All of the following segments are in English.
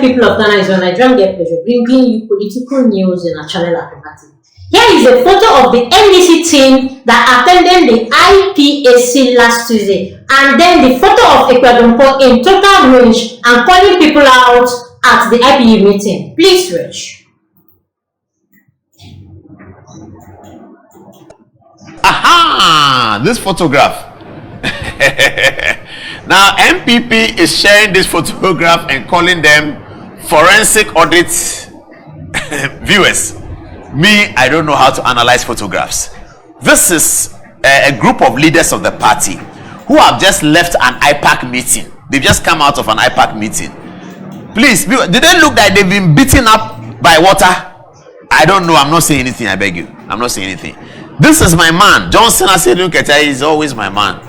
you people of Ghana, is your Nigerian Get Pleasure, bringing you political news in a channel automatic. Here is a photo of the NDC team that attended the IPAC last Tuesday, and then the photo of Ekwadonko in total range and calling people out at the IPU meeting. Please watch. Aha! This photograph. Now, MPP is sharing this photograph and calling them forensic audit viewers. Me, I don't know how to analyze photographs. This is a group of leaders of the party who have just left an IPAC meeting. They've just come out of an IPAC meeting. Please, did they look like they've been beaten up by water? I don't know. I'm not saying anything. I beg you. I'm not saying anything. This is my man. Asiedu Nketia is always my man.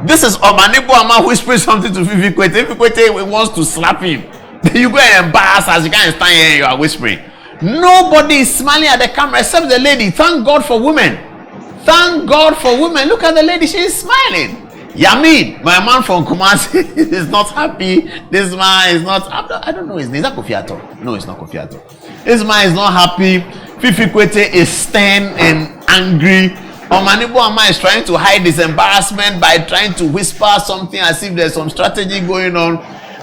This is Omanebo Ama whispering something to Fiifi Kwetey. Fiifi Kwetey wants to slap him. Then you go and embarrass us. You can't stand here and you are whispering. Nobody is smiling at the camera except the lady. Thank God for women. Thank God for women. Look at the lady. She is smiling. Yamin, my man from Kumasi, is not happy. This man is not. I don't know his name. Is that Kofiato? No, it's not Kofiato. This man is not happy. Fiifi Kwetey is stern and angry. Omanebo Ama is trying to hide his embarrassment by trying to whisper something as if there's some strategy going on.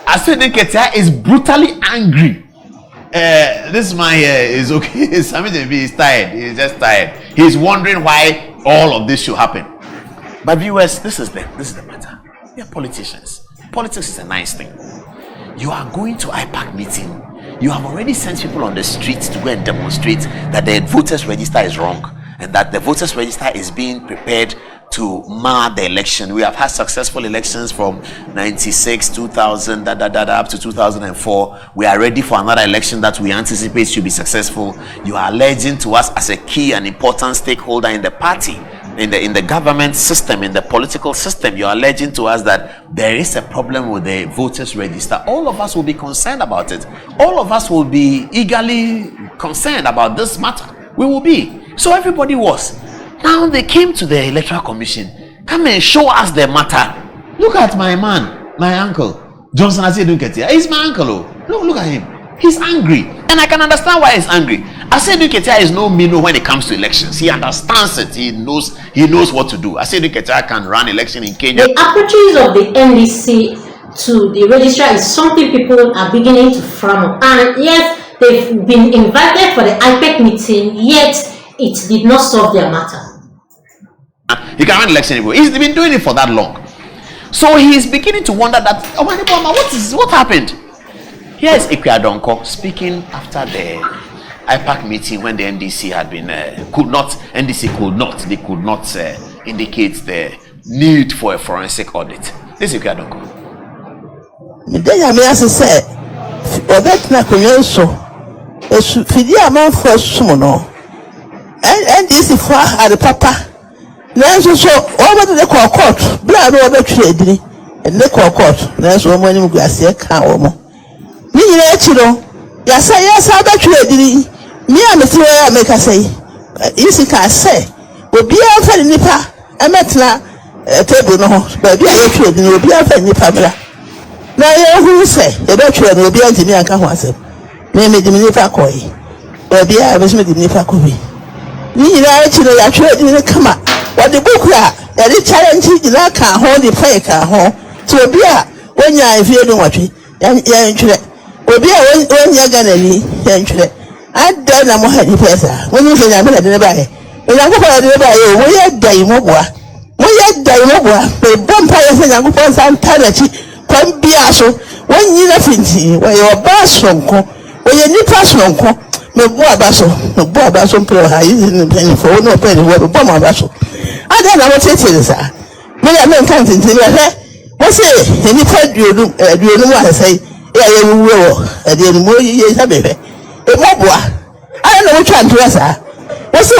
Asiedu Nketia is brutally angry. This man here is okay. He's tired. He's just tired. He's wondering why all of this should happen. But viewers, this is the matter. We are politicians. Politics is a nice thing. You are going to IPAC meeting. You have already sent people on the streets to go and demonstrate that the voters register is wrong and that the voters register is being prepared to mar the election. We have had successful elections from 96, 2000, up to 2004. We are ready for another election that we anticipate should be successful. You are alleging to us as a key and important stakeholder in the party, in the government system, in the political system. You are alleging to us that there is a problem with the voters register. All of us will be concerned about it. All of us will be eagerly concerned about this matter. We will be. So everybody was. Now they came to the Electoral Commission. Come and show us the matter. Look at my man, my uncle, Asiedu Nketia. He's my uncle. Look at him. He's angry. And I can understand why he's angry. Asiedu Nketia is no minnow when it comes to elections. He understands it. He knows what to do. Asiedu Nketia can run election in Kenya. The approaches of the NDC to the registrar is something people are beginning to frown on. And yes, they've been invited for the IPAC meeting, yet it did not solve their matter. He can run election anyway. He's been doing it for that long. So he's beginning to wonder that, what happened? Here is Ekwadonko speaking after the IPAC meeting when the NDC had been could not indicate the need for a forensic audit. This is Ekwadonko. NDC for at the papa. Now so over the court, blood over trade, and the court. That's one when you glass here can me yes, I bet you me and the make us say, easy can say, will be a friend nipper, I met table no, but be a trade, will be a friend nipper. Now you who say, a veteran will be anti me and can once. Name it the nipper coy, or be a vision the nipper could be. Me actually are trading the come up. What the book that is challenging the lack of hold the fake home to be a when you are feeling what you will be a when you're gonna be entry. I don't know how to pass when you say I'm going to buy. And I'm going to buy you. We are Daimobua. We are Daimobua. The vampires and I'm going to Tanachi. Come be also when you are finishing where your bass from when you need personal. No boy basso, no boy basso, I isn't penny for no penny for a bomb basso. I don't know what it is. Many men can't into your hair. What's it? Any part do you know what I say? Yeah, you will. I didn't more years a baby. A mobile. I don't know which one to us. What's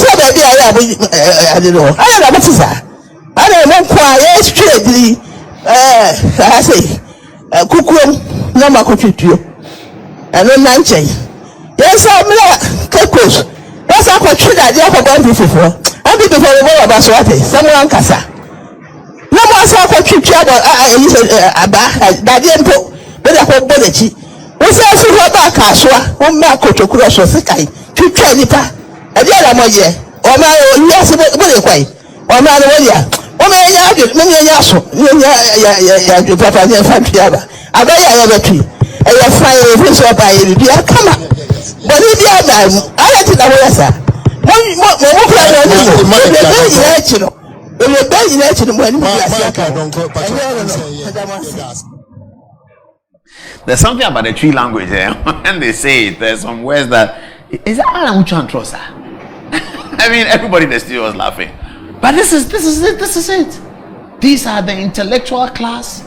your baby? I don't know. I don't know what is that. I don't know why straight. I say, Kukum, no more could you. And no man change. Yes, I'm not Kakos. That's how much that you have gone before. I'll be before the world about Swati, someone Casa. No more so what you trouble. I that didn't put, but I hope Bodechi. We say if you back aswa, one mark to cross of the kai. To try nipa. A dear Amoye, or my yes, but quay. Or my warrior. Or my yard, many yasso, ya papa, ya family. I buy a tree. And you find a fish up by the dear come up. But if you are I let it away, sir. There's something about the tree language there. When they say it, there's some words that is that I mean, everybody in the studio was laughing. But this is it. These are the intellectual class.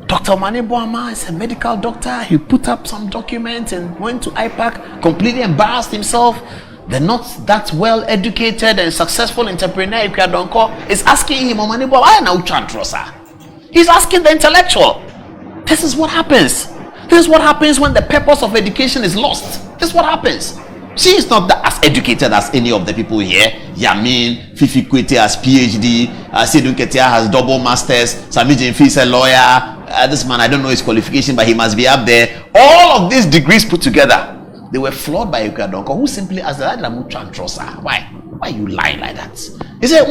Dr. Mani Boama is a medical doctor. He put up some documents and went to IPAC, completely embarrassed himself. The not that well educated and successful entrepreneur is asking him, Mani Boama, he's asking the intellectual. This is what happens. This is what happens when the purpose of education is lost. This is what happens. She is not as educated as any of the people here. Yamin, Fiifi Kwetey has PhD, Asiedu Nketia has double masters, Sami Jemfi is a lawyer. This man, I don't know his qualification, but he must be up there. All of these degrees put together, they were flawed by Donko, who simply asked the why you lie like that? He said,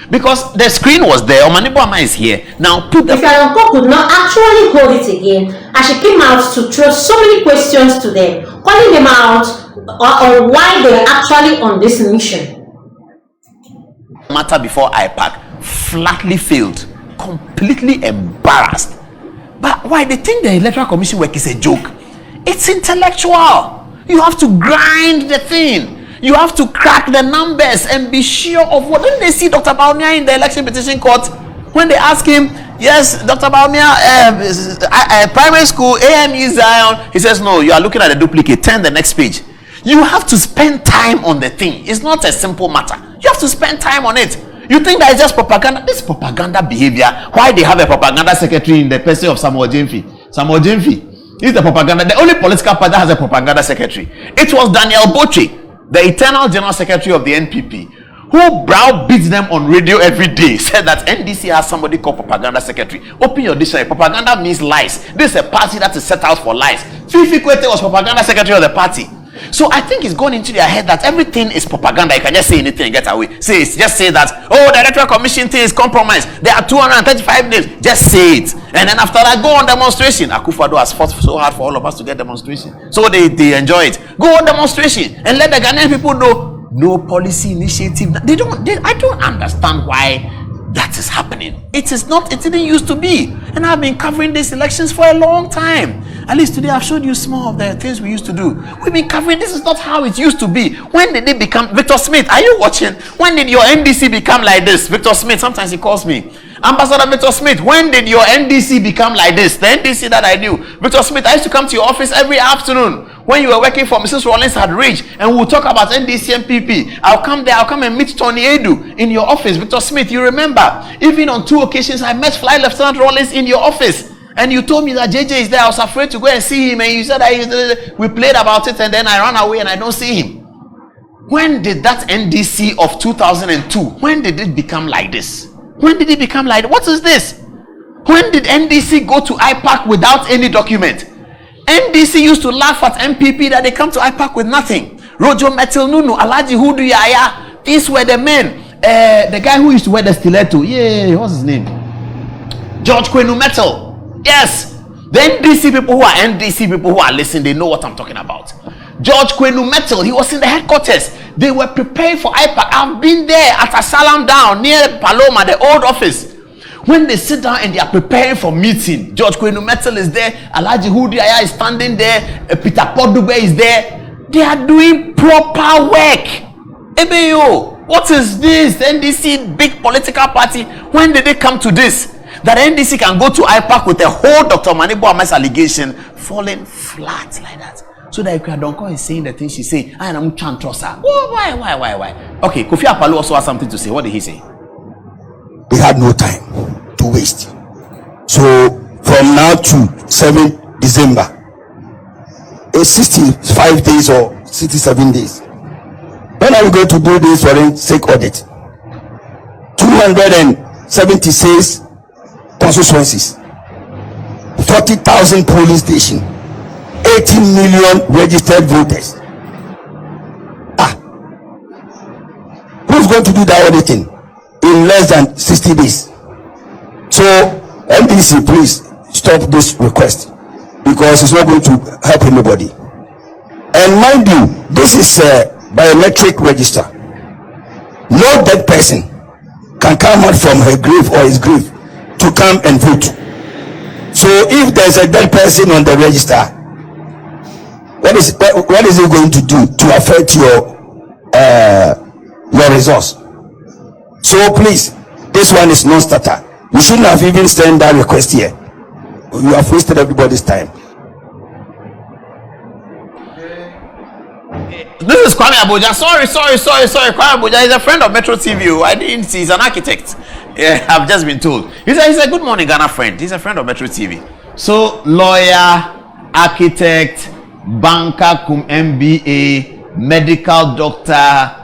because the screen was there. Omaniboama is here. Now put the Donko could not actually hold it again, and she came out to throw so many questions to them, calling them out on why they are actually on this mission. Matter before IPAC flatly failed, completely embarrassed. But why they think the electoral commission work is a joke? It's intellectual. You have to grind the thing. You have to crack the numbers and be sure of what. When they see Dr. Baumia in the election petition court, when they ask him, yes, Dr. Baumia, primary school, AME Zion, he says, no, you are looking at the duplicate. Turn the next page. You have to spend time on the thing. It's not a simple matter. You have to spend time on it. You think that it's just propaganda? This propaganda behavior. Why they have a propaganda secretary in the person of Samuel Jemfi? Samuel Jemfi is the propaganda. The only political party that has a propaganda secretary. It was Daniel Boche, the eternal general secretary of the NPP, who browbeats them on radio every day, said that NDC has somebody called propaganda secretary. Open your dictionary. Propaganda means lies. This is a party that is set out for lies. Fiifi Kwetey was propaganda secretary of the party. So I think it's gone into their head that everything is propaganda. You can just say anything and get away. Just say that, oh, the electoral commission thing is compromised. There are 235 days. Just say it. And then after that, go on demonstration. Akufo-Addo has fought so hard for all of us to get demonstration. So they enjoy it. Go on demonstration and let the Ghanaian people know no policy initiative. I don't understand why that is happening. It didn't used to be. And I've been covering these elections for a long time. At least today I've showed you some of the things we used to do. We've been covering, this is not how it used to be. When did it become, Victor Smith, are you watching? When did your NDC become like this? Victor Smith, sometimes he calls me. Ambassador Victor Smith, when did your NDC become like this? The NDC that I knew. Victor Smith, I used to come to your office every afternoon when you were working for Mrs. Rollins had reached, and we'll talk about NDC and PP. I'll come there, I'll come and meet Tony Edu in your office. Victor Smith, you remember, even on 2 occasions, I met Flight Lieutenant Rollins in your office. And you told me that JJ is there. I was afraid to go and see him. And you said we played about it and then I ran away and I don't see him. When did that NDC of 2002, when did it become like this? When did it become like this? What is this? When did NDC go to IPAC without any document? NDC used to laugh at MPP that they come to IPAC with nothing. Rojo Metal Nunu, Alaji Hudu Yaya. These were the men. The guy who used to wear the stiletto. Yeah, what's his name? George Kwenu Metal. Yes, the NDC people who are listening, they know what I'm talking about. George Kwenu Metal, he was in the headquarters. They were preparing for IPAC. I've been there at Asalam Down near Paloma, the old office. When they sit down and they are preparing for meeting, George Kwenu Metal is there, Alaji Hudiaya is standing there, Peter Podube is there. They are doing proper work. Ebeyo, what is this? The NDC, big political party. When did they come to this? That NDC can go to IPAC with a whole Dr. Mani Boama's allegation falling flat like that. So that Donko is saying the thing she's saying, I am can't trust her. Oh, why? Okay, Kofi Apalo also has something to say. What did he say? We had no time to waste. So from now to 7 December, it's 65 days or 67 days. When are we going to do this forensic audit? 276 constituencies. 40,000 polling station, 18 million registered voters. Who's going to do that auditing in less than 60 days? So NDC, please stop this request, because it's not going to help anybody. And mind you, this is a biometric register. No dead person can come out from her grave or his grave to come and vote. So if there's a dead person on the register, what is it going to do to affect your results? So please, this one is non-starter. You shouldn't have even sent that request here. You have wasted everybody's time. This is Kwame Abuja. Sorry. Kwame Abuja is a friend of Metro TV. I didn't see. He's an architect. Yeah, I've just been told. He's a good morning Ghana friend. He's a friend of Metro TV. So lawyer, architect, banker, cum MBA, medical doctor,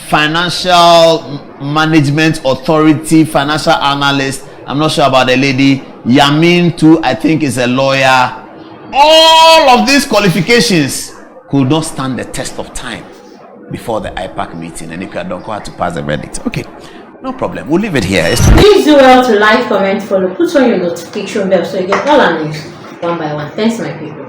financial management authority, financial analyst. I'm not sure about the lady. Yamin too, I think, is a lawyer. All of these qualifications could not stand the test of time before the IPAC meeting, and Nketia had to pass the verdict. Okay, no problem. We'll leave it here. Please do well to like, comment, follow, put on your notification bell so you get all our news one by one. Thanks, my people.